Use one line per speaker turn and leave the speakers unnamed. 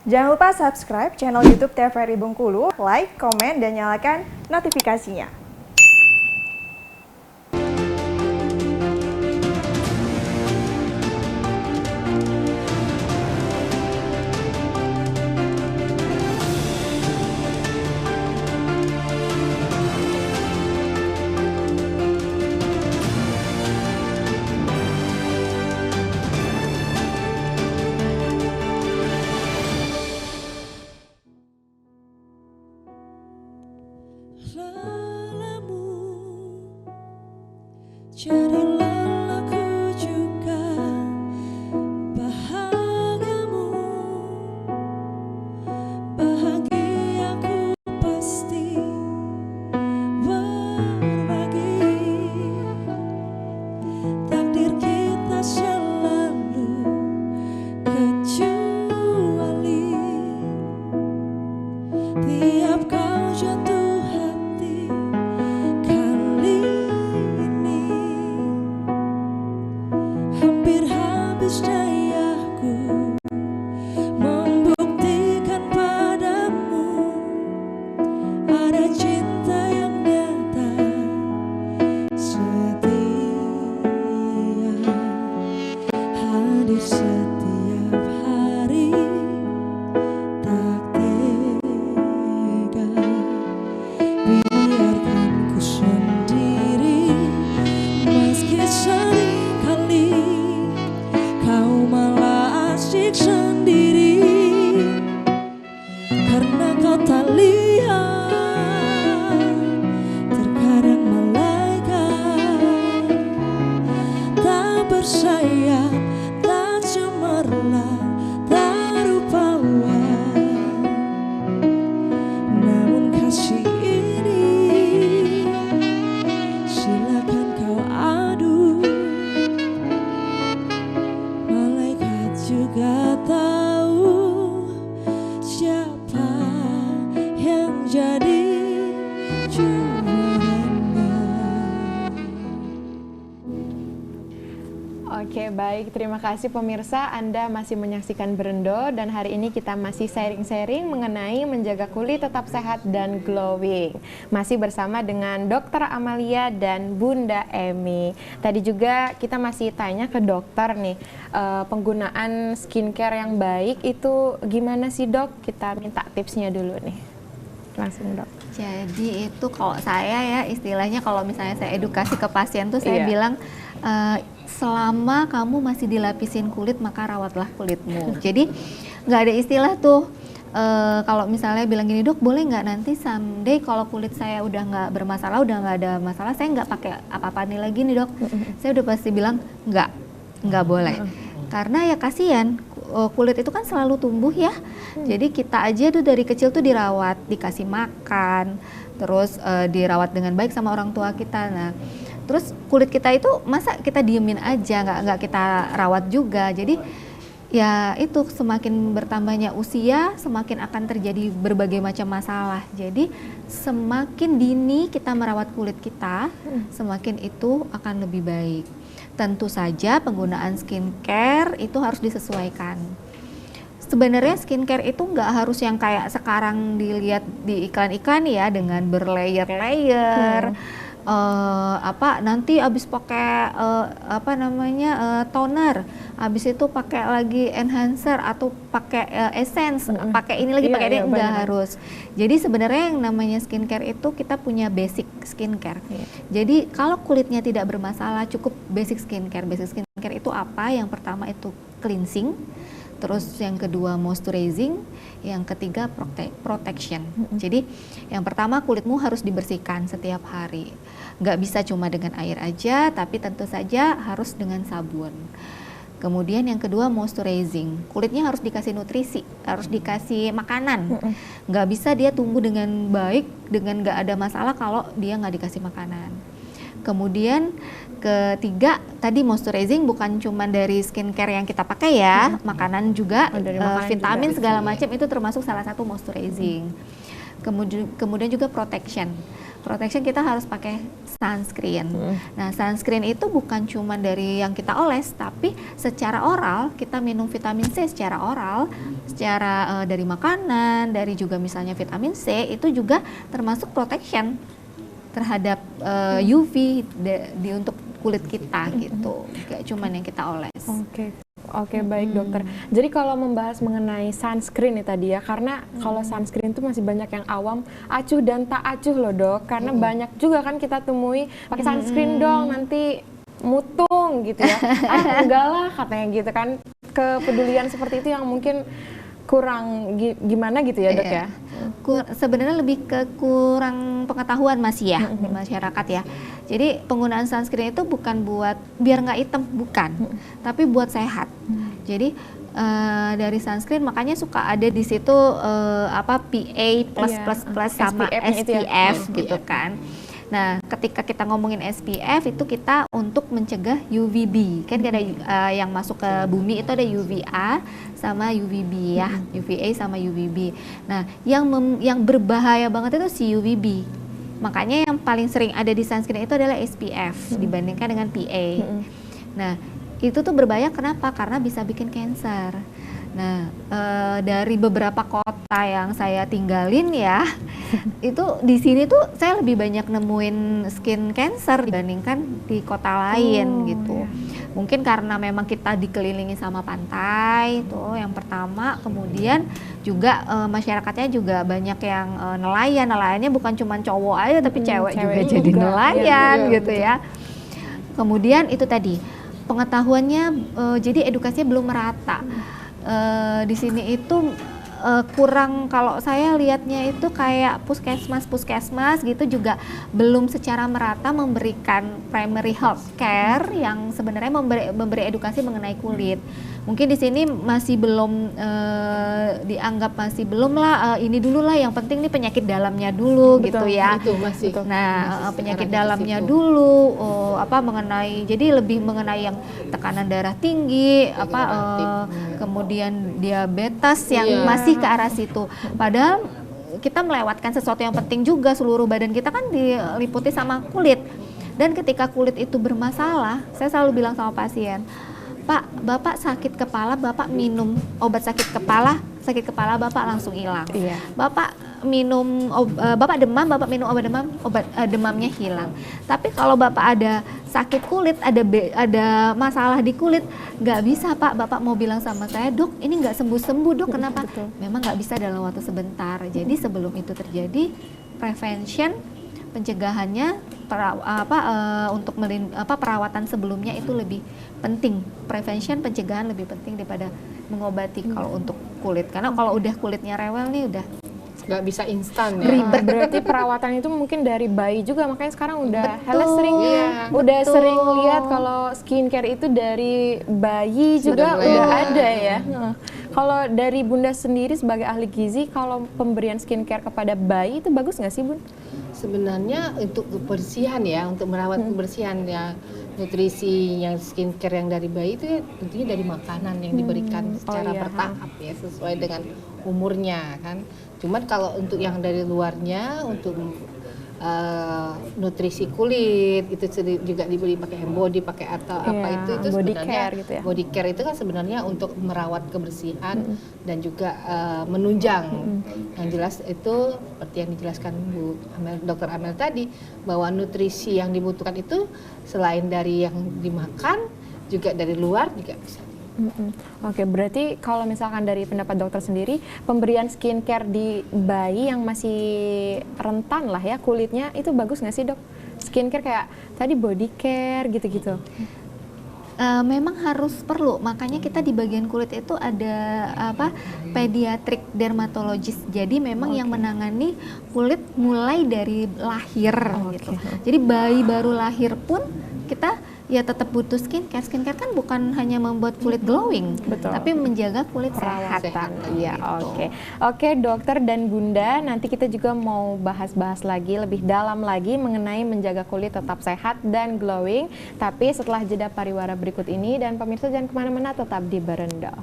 Jangan lupa subscribe channel YouTube TVRI Bengkulu, like, komen, dan nyalakan notifikasinya.
Carilah aku juga bahagiamu, bahagiaku pasti berbagi. Takdir kita selalu kecuali tiap kau jatuh hati. Habis dayaku membuktikan padamu ada cinta yang nyata setia, hadir setiap hari, tak tega biarkan ku sendiri meski seringkali kau malah asyik sendiri karena kau tak lihat terkadang malaikat tak bersayap, tak cemerlang, tak rupawan, namun kasih ini silakan kau adu. Juga tahu siapa yang jadi juaranya.
Oke, baik. Terima kasih pemirsa. Anda masih menyaksikan Berendo dan hari ini kita masih sharing-sharing mengenai menjaga kulit tetap sehat dan glowing. Masih bersama dengan Dokter Amalia dan Bunda Emi. Tadi juga kita masih tanya ke dokter nih, penggunaan skincare yang baik itu gimana sih, Dok? Kita minta tipsnya dulu nih. Langsung, Dok.
Jadi itu kalau saya ya istilahnya kalau misalnya saya edukasi ke pasien tuh saya bilang selama kamu masih dilapisin kulit maka rawatlah kulitmu. Jadi nggak ada istilah tuh kalau misalnya bilang gini, Dok boleh nggak nanti someday kalau kulit saya udah nggak bermasalah, udah nggak ada masalah, saya nggak pakai apa-apa nih lagi nih, Dok. Saya udah pasti bilang nggak boleh. Karena ya kasihan, kulit itu kan selalu tumbuh ya. Jadi kita aja tuh dari kecil tuh dirawat, dikasih makan, terus dirawat dengan baik sama orang tua kita. Nah, terus kulit kita itu masa kita diemin aja, nggak kita rawat juga. Jadi ya itu semakin bertambahnya usia, semakin akan terjadi berbagai macam masalah. Jadi semakin dini kita merawat kulit kita, semakin itu akan lebih baik. Tentu saja penggunaan skincare itu harus disesuaikan. Sebenarnya skincare itu nggak harus yang kayak sekarang dilihat di iklan-iklan ya dengan berlayer-layer. Nanti abis pakai toner, abis itu pakai lagi enhancer atau pakai essence, pakai ini lagi, pakai ini, enggak harus. Jadi sebenarnya yang namanya skincare itu kita punya basic skincare. Jadi kalau kulitnya tidak bermasalah cukup basic skincare. Basic skincare itu apa? Yang pertama itu cleansing, terus yang kedua moisturizing, yang ketiga protection. Jadi yang pertama kulitmu harus dibersihkan setiap hari. Nggak bisa cuma dengan air aja, tapi tentu saja harus dengan sabun. Kemudian yang kedua moisturizing, kulitnya harus dikasih nutrisi, harus dikasih makanan. Nggak bisa dia tumbuh dengan baik, dengan nggak ada masalah kalau dia nggak dikasih makanan. Kemudian ketiga tadi moisturizing bukan cuma dari skincare yang kita pakai ya, makanan juga, vitamin juga, segala macam itu termasuk salah satu moisturizing. kemudian juga protection. Protection kita harus pakai sunscreen. Nah, sunscreen itu bukan cuma dari yang kita oles, tapi secara oral kita minum vitamin C secara oral, secara dari makanan, dari juga misalnya vitamin C itu juga termasuk protection terhadap UV untuk kulit kita gitu. Gak cuma yang kita oles.
Oke, baik dokter. Jadi kalau membahas mengenai sunscreen nih tadi ya, karena kalau sunscreen itu masih banyak yang awam, acuh dan tak acuh loh dok, karena banyak juga kan kita temui pakai sunscreen dong, nanti mutung gitu ya. Enggak lah katanya gitu kan, kepedulian seperti itu yang mungkin kurang gimana gitu ya dok ya?
Sebenarnya lebih ke kurang pengetahuan masih ya di masyarakat ya. Jadi penggunaan sunscreen itu bukan buat biar nggak hitam, bukan, tapi buat sehat. Jadi dari sunscreen makanya suka ada di situ PA plus sama SPF gitu kan. Nah, ketika kita ngomongin SPF itu kita untuk mencegah UVB. Kan ada yang masuk ke bumi itu ada UVA sama UVB ya, UVA sama UVB. Nah, yang berbahaya banget itu si UVB. Makanya yang paling sering ada di sunscreen itu adalah SPF dibandingkan dengan PA. Nah, itu tuh berbahaya kenapa? Karena bisa bikin cancer. Nah, dari beberapa kota yang saya tinggalin ya, itu di sini tuh saya lebih banyak nemuin skin cancer dibandingkan di kota lain gitu. Mungkin karena memang kita dikelilingi sama pantai, itu yang pertama. Kemudian juga masyarakatnya juga banyak yang nelayan. Nelayannya bukan cuma cowok aja, tapi cewek juga jadi nelayan gitu ya. Kemudian itu tadi pengetahuannya, jadi edukasinya belum merata. Di sini itu kurang, kalau saya lihatnya itu kayak puskesmas gitu juga belum secara merata memberikan primary health care yang sebenarnya memberi edukasi mengenai kulit. Mungkin di sini masih belum dianggap masih belum lah, ini dulu lah yang penting nih penyakit dalamnya dulu. Betul, gitu ya.
Itu masih.
Nah, penyakit dalamnya dulu mengenai, jadi lebih mengenai yang tekanan darah tinggi, kemudian diabetes yang masih ke arah situ. Padahal kita melewatkan sesuatu yang penting juga, seluruh badan kita kan diliputi sama kulit. Dan ketika kulit itu bermasalah, saya selalu bilang sama pasien, Pak, Bapak sakit kepala, Bapak minum obat sakit kepala Bapak langsung hilang. Iya. Bapak minum Bapak demam, Bapak minum obat demam, demamnya hilang. Tapi kalau Bapak ada sakit kulit, ada masalah di kulit, nggak bisa Pak, Bapak mau bilang sama saya, Dok, ini nggak sembuh-sembuh Dok, kenapa? Memang nggak bisa dalam waktu sebentar. Jadi sebelum itu terjadi, prevention, pencegahannya, untuk perawatan sebelumnya itu lebih penting. Prevention, pencegahan lebih penting daripada mengobati kalau untuk kulit. Karena kalau udah kulitnya rewel nih udah
nggak bisa instan ya.
Ribet. Berarti perawatan itu mungkin dari bayi juga, makanya sekarang udah Hella sering sering lihat kalau skincare itu dari bayi juga udah ada ya. Kalau dari Bunda sendiri sebagai ahli gizi, kalau pemberian skincare kepada bayi itu bagus nggak sih Bun?
Sebenarnya untuk kebersihan ya, untuk merawat kebersihan ya, nutrisi yang skincare yang dari bayi itu ya, tentunya dari makanan yang diberikan secara bertahap ya, sesuai dengan umurnya kan. Cuman kalau untuk yang dari luarnya, untuk nutrisi kulit itu juga diberi pakai body, pakai atau apa itu
body
sebenarnya
care gitu ya.
Body care itu kan sebenarnya untuk merawat kebersihan dan juga menunjang. Yang jelas itu seperti yang dijelaskan Dr. Amel tadi, bahwa nutrisi yang dibutuhkan itu selain dari yang dimakan juga dari luar juga bisa.
Oke, berarti kalau misalkan dari pendapat dokter sendiri, pemberian skincare di bayi yang masih rentan lah ya kulitnya, itu bagus nggak sih dok? Skincare kayak tadi body care gitu-gitu.
Memang harus perlu, makanya kita di bagian kulit itu ada pediatric dermatologist. Jadi memang yang menangani kulit mulai dari lahir gitu. Jadi bayi baru lahir pun kita ya tetap butuh skincare. Skincare kan bukan hanya membuat kulit glowing, tapi menjaga kulit sehat.
Iya, oke dokter dan Bunda, nanti kita juga mau bahas-bahas lagi lebih dalam lagi mengenai menjaga kulit tetap sehat dan glowing. Tapi setelah jeda pariwara berikut ini, dan pemirsa jangan kemana-mana, tetap di Berendo.